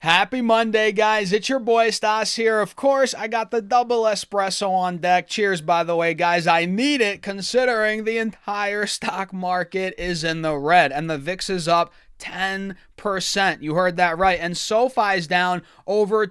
Happy Monday, guys. It's your boy Stas here. Of course, I got the double espresso on deck. Cheers, by the way, guys. I need it considering the entire stock market is in the red and the VIX is up 10%. You heard that right. And Sofi's down over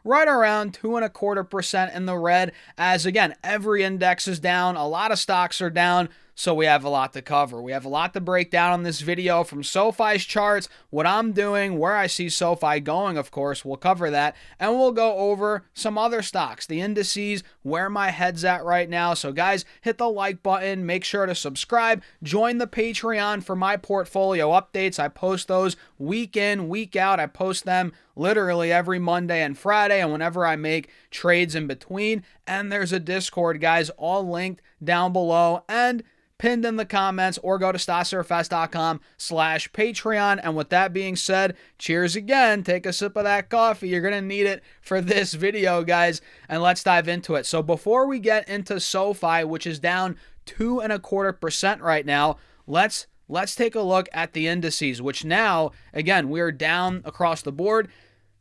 right around 2.25% in the red. As again, every index is down. A lot of stocks are down. So we have a lot to cover. We have a lot to break down on this video, from Sofi's charts, what I'm doing, where I see Sofi going, of course. We'll cover that. And we'll go over some other stocks, the indices, where my head's at right now. So guys, hit the like button. Make sure to subscribe. Join the Patreon for my portfolio updates. I post those week in, week out. I post them literally every Monday and Friday, and whenever I make trades in between. And there's a Discord, guys, all linked down below and pinned in the comments, or go to stassurfs.com/Patreon. And with that being said, cheers again. Take a sip of that coffee. You're going to need it for this video, guys. And let's dive into it. So before we get into Sofi, which is down 2.25% right now, let's take a look at the indices, which now, again, we are down across the board.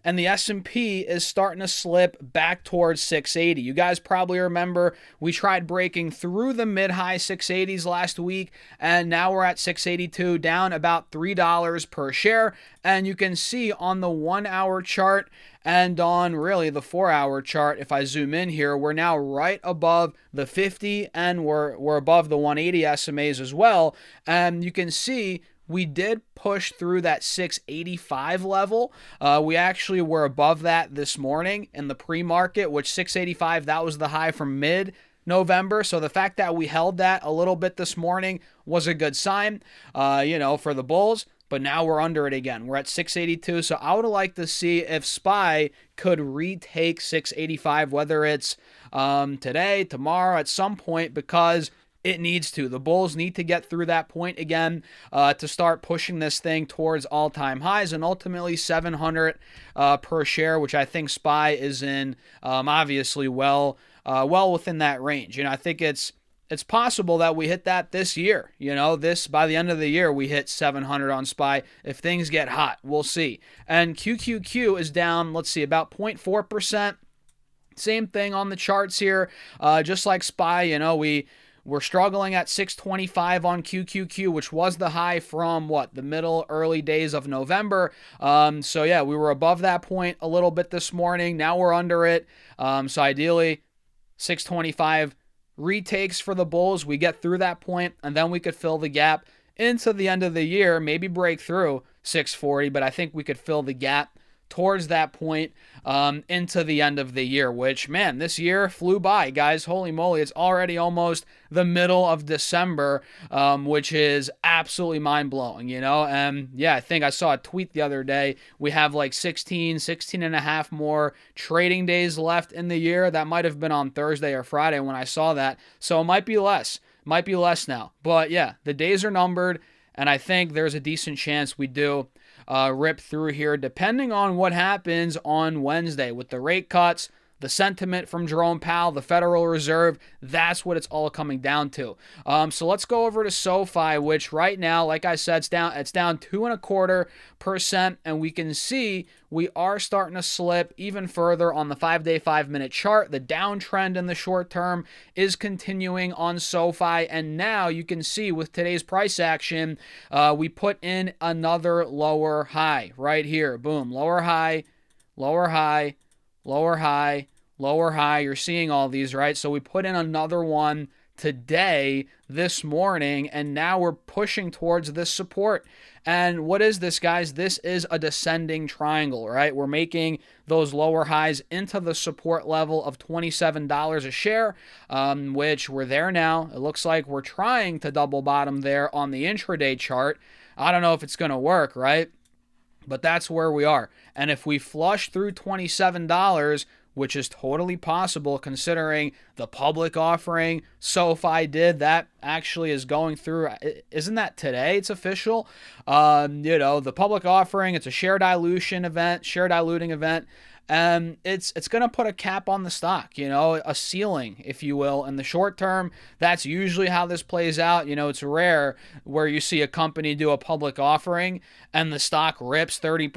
And the S&P is starting to slip back towards 680. You guys probably remember we tried breaking through the mid-high 680s last week, and now we're at 682, down about $3 per share. And you can see on the 1-hour chart and on really the 4-hour chart, if I zoom in here, we're now right above the 50, and we're above the 180 SMAs as well. And you can see we did push through that 685 level. We actually were above that this morning in the pre-market, which 685, that was the high from mid-November. So the fact that we held that a little bit this morning was a good sign, for the bulls. But now we're under it again. We're at 682. So I would like to see if SPY could retake 685, whether it's today, tomorrow, at some point, because it needs to. The bulls need to get through that point again to start pushing this thing towards all-time highs and ultimately 700 per share, which I think SPY is in, obviously well within that range. I think it's possible that we hit that this year. By the end of the year, we hit 700 on SPY if things get hot. We'll see. And QQQ is down, let's see, about 0.4%. Same thing on the charts here. Just like SPY, we're struggling at 625 on QQQ, which was the high from the early days of November. So yeah, we were above that point a little bit this morning. Now we're under it. So ideally, 625 retakes for the bulls. We get through that point, and then we could fill the gap into the end of the year, maybe break through 640, but I think we could fill the gap towards that point into the end of the year, which, man, this year flew by, guys. Holy moly, it's already almost the middle of December, which is absolutely mind-blowing, And yeah, I think I saw a tweet the other day. We have like 16 and a half more trading days left in the year. That might have been on Thursday or Friday when I saw that. So it might be less. Might be less now. But yeah, the days are numbered, and I think there's a decent chance we do rip through here, depending on what happens on Wednesday with the rate cuts, the sentiment from Jerome Powell, the Federal Reserve. That's what it's all coming down to. So let's go over to Sofi, which right now, like I said, it's down 2.25%, and we can see we are starting to slip even further on the 5-day, 5-minute chart. The downtrend in the short term is continuing on Sofi, and now you can see with today's price action, we put in another lower high right here. Boom, lower high, lower high, lower high, lower high. You're seeing all these, right? So we put in another one today, this morning, and now we're pushing towards this support. And what is this, guys? This is a descending triangle, right? We're making those lower highs into the support level of $27 a share, which we're there now. It looks like we're trying to double bottom there on the intraday chart. I don't know if it's going to work, right? But that's where we are. And if we flush through $27, which is totally possible considering the public offering Sofi did, that actually is going through. Isn't that today? It's official. The public offering, it's a share diluting event. And it's going to put a cap on the stock, a ceiling, if you will, in the short term. That's usually how this plays out. It's rare where you see a company do a public offering and the stock rips 30%,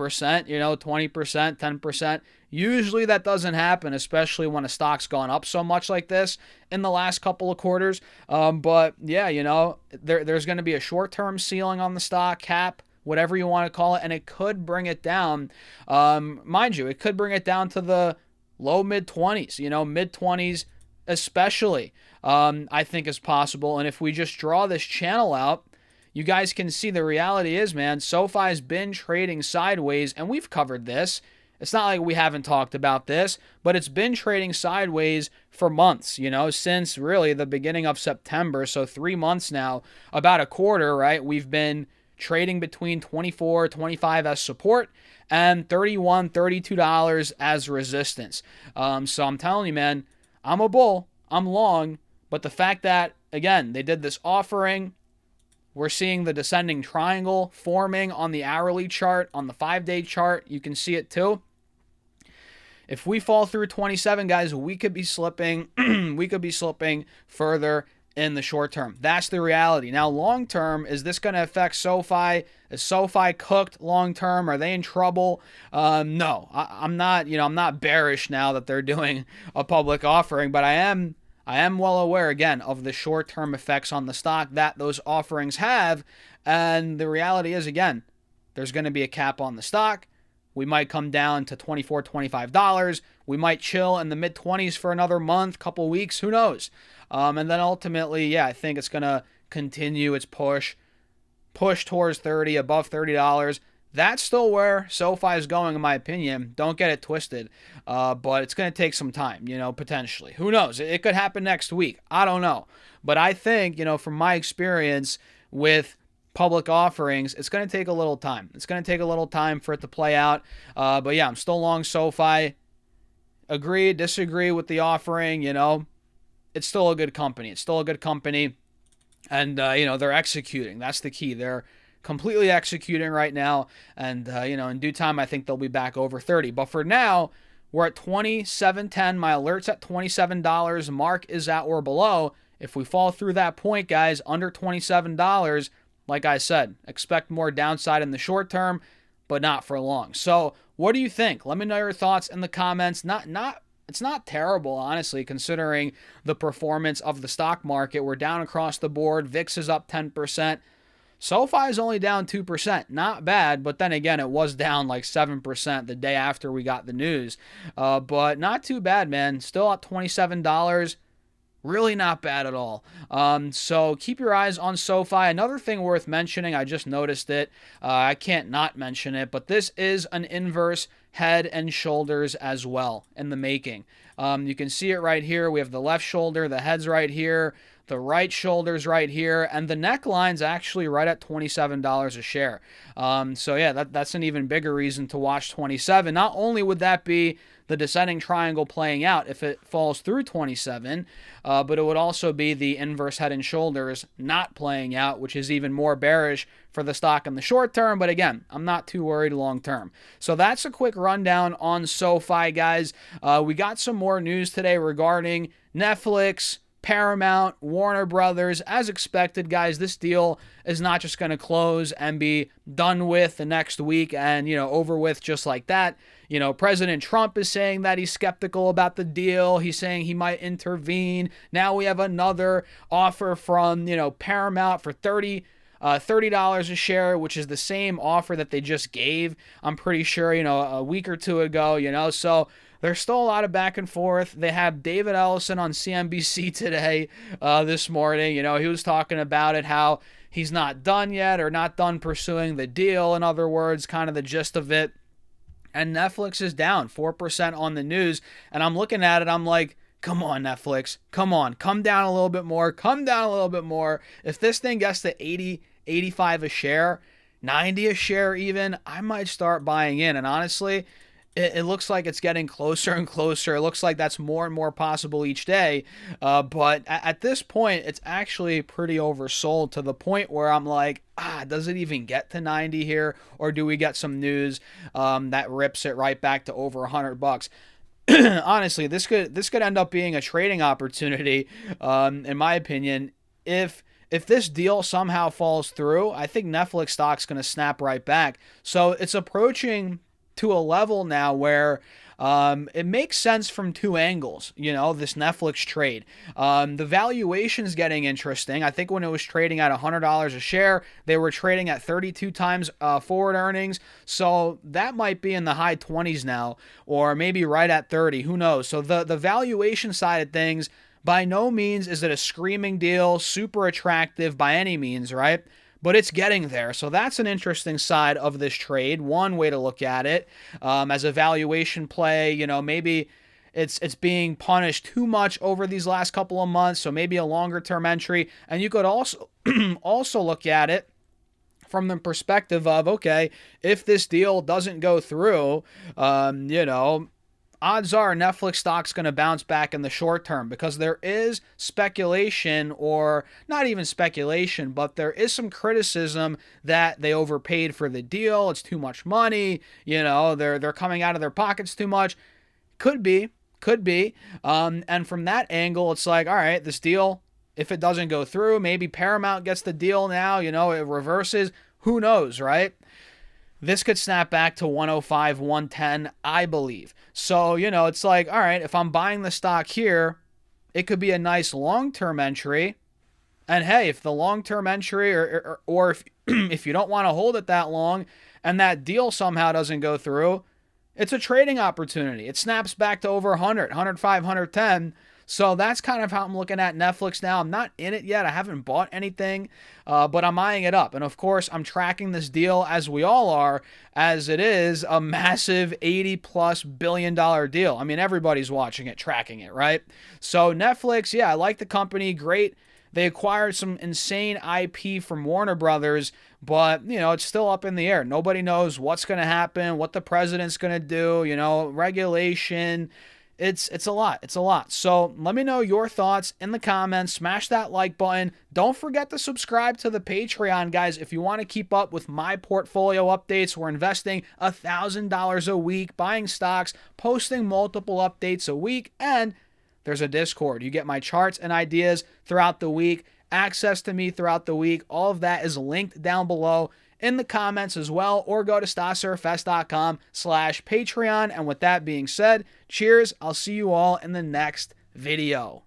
20%, 10%. Usually that doesn't happen, especially when a stock's gone up so much like this in the last couple of quarters. But yeah, there's going to be a short-term ceiling on the stock, cap, whatever you want to call it, and it could bring it down. Mind you, it could bring it down to the low mid-20s, mid-20s especially, I think is possible. And if we just draw this channel out, you guys can see the reality is, man, SoFi's been trading sideways, and we've covered this. It's not like we haven't talked about this, but it's been trading sideways for months, since really the beginning of September. So 3 months now, about a quarter, right? We've been trading between $24, $25 as support and $31, $32 as resistance. So I'm telling you, man, I'm a bull, I'm long, but the fact that, again, they did this offering, we're seeing the descending triangle forming on the hourly chart, on the 5-day chart, you can see it too. If we fall through 27, guys, we could be slipping. We could be slipping further in the short term. That's the reality. Now, long term, is this going to affect SoFi? Is SoFi cooked long term? Are they in trouble? No, I'm not. I'm not bearish now that they're doing a public offering, but I am well aware again of the short term effects on the stock that those offerings have. And the reality is, again, there's going to be a cap on the stock. We might come down to $24, $25. We might chill in the mid-20s for another month, couple weeks, who knows? And then ultimately, yeah, I think it's going to continue its push towards 30, above $30. That's still where SoFi is going, in my opinion. Don't get it twisted. But it's going to take some time, potentially. Who knows? It could happen next week. I don't know. But I think, from my experience with public offerings, it's going to take a little time. It's going to take a little time for it to play out. But yeah, I'm still long SoFi. Agree, disagree with the offering, it's still a good company. It's still a good company. And, they're executing. That's the key. They're completely executing right now. And, in due time, I think they'll be back over 30. But for now, we're at $27.10. My alert's at $27. Mark is at or below. If we fall through that point, guys, under $27, like I said, expect more downside in the short term, but not for long. So what do you think? Let me know your thoughts in the comments. It's not terrible, honestly, considering the performance of the stock market. We're down across the board. VIX is up 10%. SoFi is only down 2%. Not bad, but then again, it was down like 7% the day after we got the news. But not too bad, man. Still at $27. Really not bad at all. So keep your eyes on SoFi. Another thing worth mentioning, I just noticed it. I can't not mention it, but this is an inverse head and shoulders as well in the making. You can see it right here. We have the left shoulder, the head's right here, the right shoulder's right here, and the neckline's actually right at $27 a share. So yeah, that's an even bigger reason to watch 27. Not only would that be the descending triangle playing out if it falls through 27, but it would also be the inverse head and shoulders not playing out, which is even more bearish for the stock in the short term. But again, I'm not too worried long term. So that's a quick rundown on SoFi, guys. We got some more news today regarding Netflix, Paramount, Warner Brothers. As expected, guys, this deal is not just going to close and be done with the next week and, over with just like that. President Trump is saying that he's skeptical about the deal. He's saying he might intervene. Now we have another offer from, Paramount for $30 a share, which is the same offer that they just gave, I'm pretty sure, a week or two ago, so there's still a lot of back and forth. They have David Ellison on CNBC today, this morning. He was talking about it, how he's not done yet or not done pursuing the deal. In other words, kind of the gist of it. And Netflix is down 4% on the news. And I'm looking at it, I'm like, come on, Netflix. Come on. Come down a little bit more. Come down a little bit more. If this thing gets to 80, 85 a share, 90 a share even, I might start buying in. And honestly, it looks like it's getting closer and closer. It looks like that's more and more possible each day. But at this point, it's actually pretty oversold to the point where I'm like, does it even get to 90 here? Or do we get some news that rips it right back to over $100? Honestly, this could end up being a trading opportunity, in my opinion. If this deal somehow falls through, I think Netflix stock's going to snap right back. So it's approaching to a level now where it makes sense from two angles, this Netflix trade. The valuation's getting interesting. I think when it was trading at $100 a share, they were trading at 32 times forward earnings. So that might be in the high 20s now, or maybe right at 30. Who knows? So the valuation side of things, by no means is it a screaming deal, super attractive by any means, right? But it's getting there. So that's an interesting side of this trade. One way to look at it, as a valuation play, maybe it's being punished too much over these last couple of months. So maybe a longer term entry. And you could also also look at it from the perspective of, okay, if this deal doesn't go through, odds are Netflix stock's going to bounce back in the short term, because there is speculation, or not even speculation, but there is some criticism that they overpaid for the deal. It's too much money. They're coming out of their pockets too much. Could be. And from that angle, it's like, all right, this deal, if it doesn't go through, maybe Paramount gets the deal now, it reverses. Who knows, right? This could snap back to 105, 110, I believe. So, it's like, all right, if I'm buying the stock here, it could be a nice long-term entry. And hey, if the long-term entry, or if if you don't want to hold it that long and that deal somehow doesn't go through, it's a trading opportunity. It snaps back to over 100, 105, 110. So that's kind of how I'm looking at Netflix now. I'm not in it yet. I haven't bought anything, but I'm eyeing it up. And of course, I'm tracking this deal, as we all are, as it is a massive $80+ billion deal. I mean, everybody's watching it, tracking it, right? So Netflix, yeah, I like the company. Great. They acquired some insane IP from Warner Brothers, but, it's still up in the air. Nobody knows what's going to happen, what the president's going to do, regulation. It's a lot. It's a lot. So let me know your thoughts in the comments. Smash that like button. Don't forget to subscribe to the Patreon, guys, if you want to keep up with my portfolio updates. We're investing $1,000 a week, buying stocks, posting multiple updates a week, and there's a Discord. You get my charts and ideas throughout the week, access to me throughout the week. All of that is linked down below in the comments as well, or go to StasserFest.com/Patreon. And with that being said, cheers. I'll see you all in the next video.